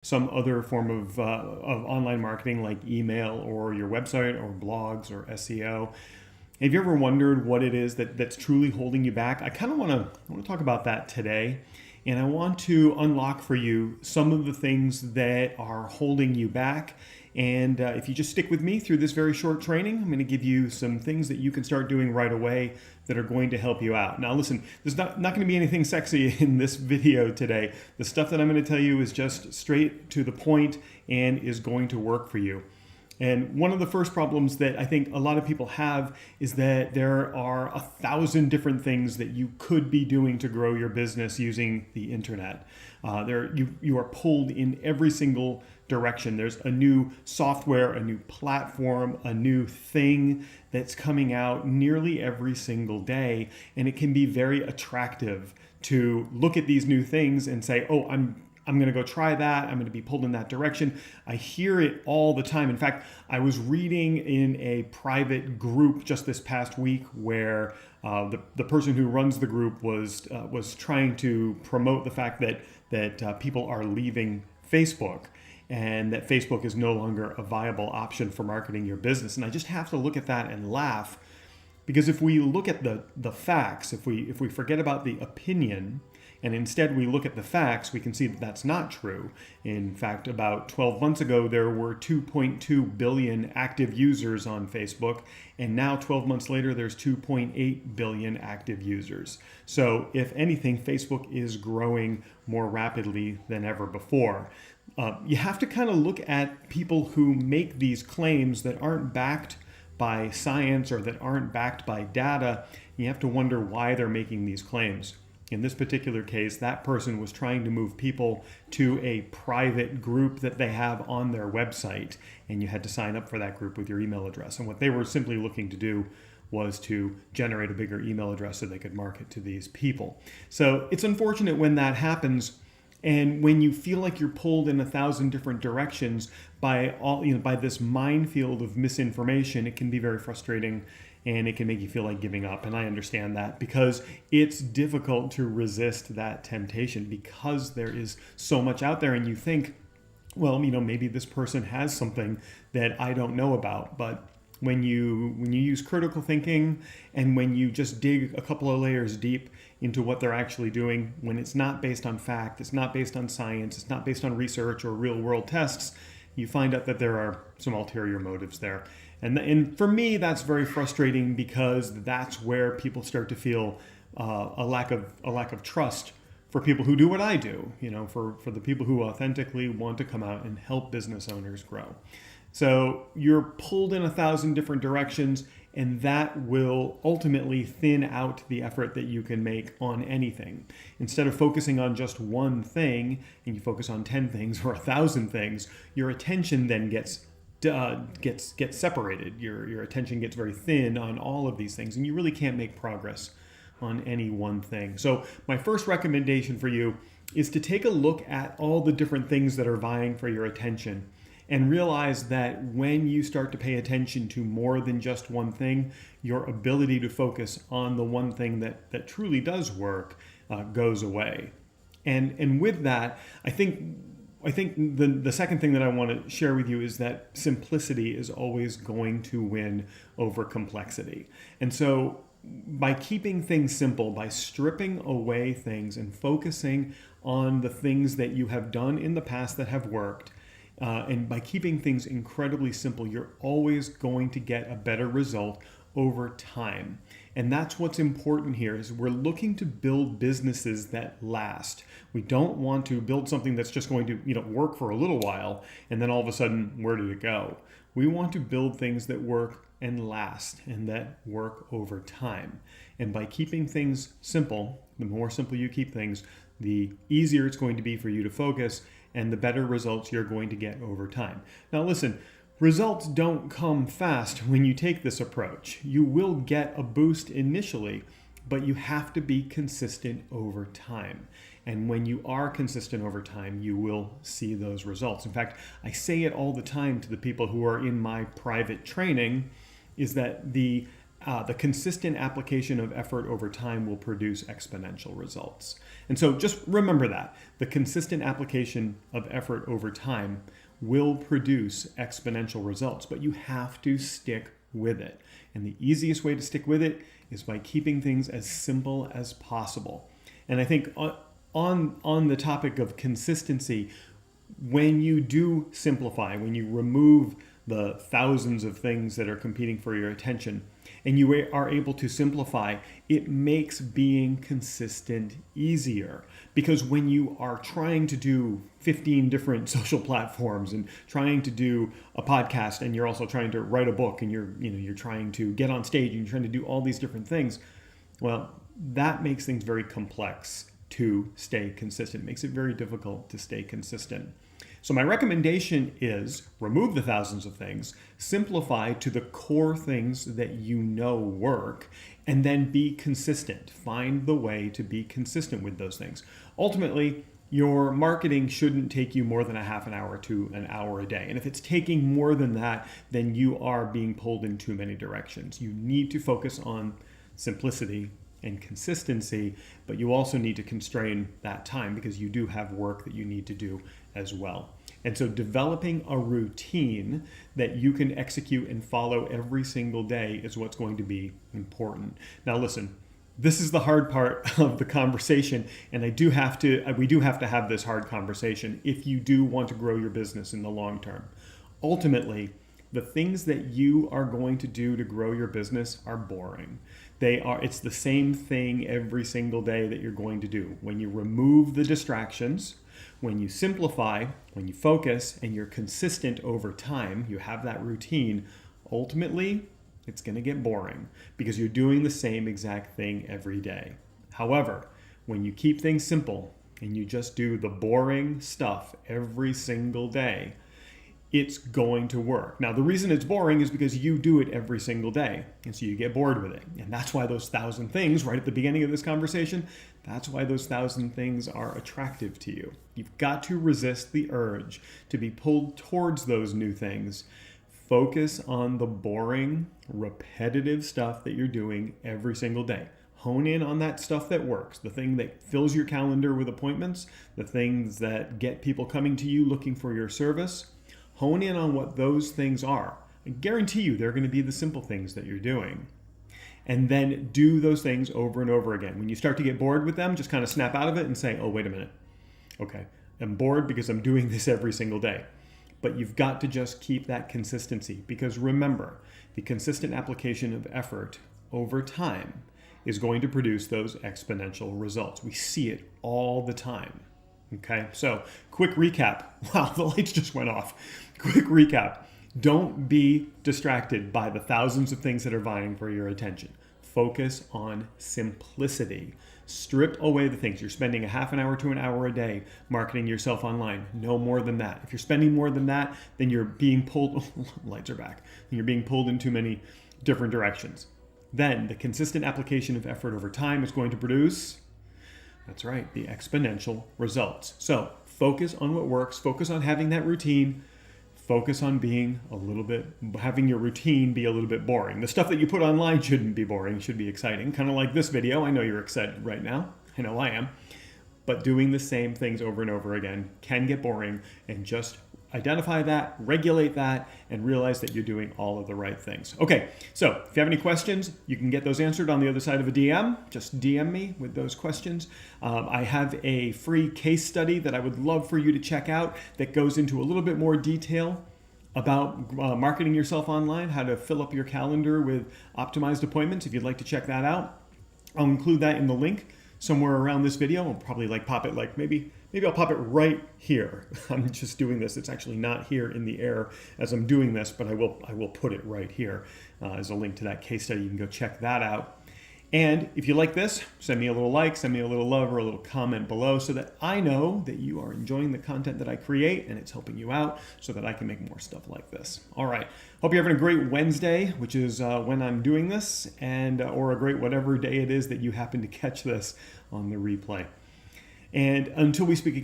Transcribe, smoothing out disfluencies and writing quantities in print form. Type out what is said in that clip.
some other form of online marketing like email or your website or blogs or SEO. Have you ever wondered what it is that's truly holding you back? I kind of want to talk about that today. And I want to unlock for you some of the things that are holding you back. And if you just stick with me through this very short training, I'm going to give you some things that you can start doing right away that are going to help you out. Now listen, there's not going to be anything sexy in this video today. The stuff that I'm going to tell you is just straight to the point and is going to work for you. And one of the first problems that I think a lot of people have is that there are 1,000 different things that you could be doing to grow your business using the internet. You are pulled in every single direction. There's a new software, a new platform, a new thing that's coming out nearly every single day. And it can be very attractive to look at these new things and say, oh, I'm going to go try that. I'm going to be pulled in that direction. I hear it all the time. In fact, I was reading in a private group just this past week where the person who runs the group was trying to promote the fact that people are leaving Facebook and that Facebook is no longer a viable option for marketing your business. And I just have to look at that and laugh, because if we look at the facts, if we forget about the opinion, and instead we look at the facts, we can see that that's not true. In fact, about 12 months ago, there were 2.2 billion active users on Facebook. And now 12 months later, there's 2.8 billion active users. So if anything, Facebook is growing more rapidly than ever before. You have to kind of look at people who make these claims that aren't backed by science or that aren't backed by data. You have to wonder why they're making these claims. In this particular case, that person was trying to move people to a private group that they have on their website, and you had to sign up for that group with your email address. And what they were simply looking to do was to generate a bigger email address so they could market to these people. So it's unfortunate when that happens, and when you feel like you're pulled in 1,000 different directions by by this minefield of misinformation. It can be very frustrating, and it can make you feel like giving up. And I understand that, because it's difficult to resist that temptation because there is so much out there, and you think, well, maybe this person has something that I don't know about. But when you use critical thinking, and when you just dig a couple of layers deep into what they're actually doing, when it's not based on fact, it's not based on science, it's not based on research or real world tests, you find out that there are some ulterior motives there. And for me, that's very frustrating, because that's where people start to feel a lack of trust for people who do what I do, for the people who authentically want to come out and help business owners grow. So you're pulled in 1,000 different directions, and that will ultimately thin out the effort that you can make on anything. Instead of focusing on just one thing, and you focus on 10 things or 1,000 things, your attention then gets separated. Your attention gets very thin on all of these things, and you really can't make progress on any one thing. So my first recommendation for you is to take a look at all the different things that are vying for your attention, and realize that when you start to pay attention to more than just one thing, your ability to focus on the one thing that truly does work goes away. And with that, I think the second thing that I want to share with you is that simplicity is always going to win over complexity. And so by keeping things simple, by stripping away things and focusing on the things that you have done in the past that have worked, and by keeping things incredibly simple, you're always going to get a better result over time. And that's what's important here, is we're looking to build businesses that last. We don't want to build something that's just going to work for a little while and then all of a sudden, where did it go? We want to build things that work and last, and that work over time. And by keeping things simple, the more simple you keep things, the easier it's going to be for you to focus, and the better results you're going to get over time. Now listen, results don't come fast when you take this approach. You will get a boost initially, but you have to be consistent over time. And when you are consistent over time, you will see those results. In fact, I say it all the time to the people who are in my private training, is that the the consistent application of effort over time will produce exponential results. And so just remember that. The consistent application of effort over time will produce exponential results, but you have to stick with it. And the easiest way to stick with it is by keeping things as simple as possible. And I think on the topic of consistency, when you do simplify, when you remove the thousands of things that are competing for your attention, and you are able to simplify, it makes being consistent easier. Because when you are trying to do 15 different social platforms and trying to do a podcast, and you're also trying to write a book, and you're trying to get on stage and you're trying to do all these different things, well, that makes things very complex to stay consistent. It makes it very difficult to stay consistent. So my recommendation is remove the thousands of things, simplify to the core things that you know work, and then be consistent. Find the way to be consistent with those things. Ultimately, your marketing shouldn't take you more than a half an hour to an hour a day. And if it's taking more than that, then you are being pulled in too many directions. You need to focus on simplicity and consistency, but you also need to constrain that time because you do have work that you need to do as well. And so developing a routine that you can execute and follow every single day is what's going to be important. Now listen, this is the hard part of the conversation, and we do have to have this hard conversation if you do want to grow your business in the long term. Ultimately, the things that you are going to do to grow your business are boring. It's the same thing every single day that you're going to do. When you remove the distractions, when you simplify, when you focus, and you're consistent over time, you have that routine, ultimately, it's going to get boring because you're doing the same exact thing every day. However, when you keep things simple and you just do the boring stuff every single day, it's going to work. Now, the reason it's boring is because you do it every single day, and so you get bored with it. And that's why those 1,000 things, right at the beginning of this conversation, that's why those 1,000 things are attractive to you. You've got to resist the urge to be pulled towards those new things. Focus on the boring, repetitive stuff that you're doing every single day. Hone in on that stuff that works, the thing that fills your calendar with appointments, the things that get people coming to you looking for your service. Hone in on what those things are. I guarantee you they're going to be the simple things that you're doing. And then do those things over and over again. When you start to get bored with them, just kind of snap out of it and say, oh, wait a minute. Okay, I'm bored because I'm doing this every single day. But you've got to just keep that consistency, because remember, the consistent application of effort over time is going to produce those exponential results. We see it all the time. Okay, so quick recap. Wow, the lights just went off. Quick recap. Don't be distracted by the thousands of things that are vying for your attention. Focus on simplicity. Strip away the things. You're spending a half an hour to an hour a day marketing yourself online. No more than that. If you're spending more than that, then you're being pulled, lights are back, and you're being pulled in too many different directions. Then the consistent application of effort over time is going to produce, that's right, the exponential results. So focus on what works. Focus on having that routine. Focus on having your routine be a little bit boring. The stuff that you put online shouldn't be boring. It should be exciting. Kind of like this video. I know you're excited right now. I know I am. But doing the same things over and over again can get boring, and just identify that, regulate that, and realize that you're doing all of the right things. Okay, so if you have any questions, you can get those answered on the other side of a DM. Just DM me with those questions. I have a free case study that I would love for you to check out that goes into a little bit more detail about marketing yourself online, how to fill up your calendar with optimized appointments. If you'd like to check that out, I'll include that in the link somewhere around this video. I'll probably pop it maybe I'll pop it right here. I'm just doing this. It's actually not here in the air as I'm doing this, but I will put it right here as a link to that case study. You can go check that out. And if you like this, send me a little like, send me a little love, or a little comment below so that I know that you are enjoying the content that I create and it's helping you out so that I can make more stuff like this. All right. Hope you're having a great Wednesday, which is when I'm doing this, and or a great whatever day it is that you happen to catch this on the replay. And until we speak again,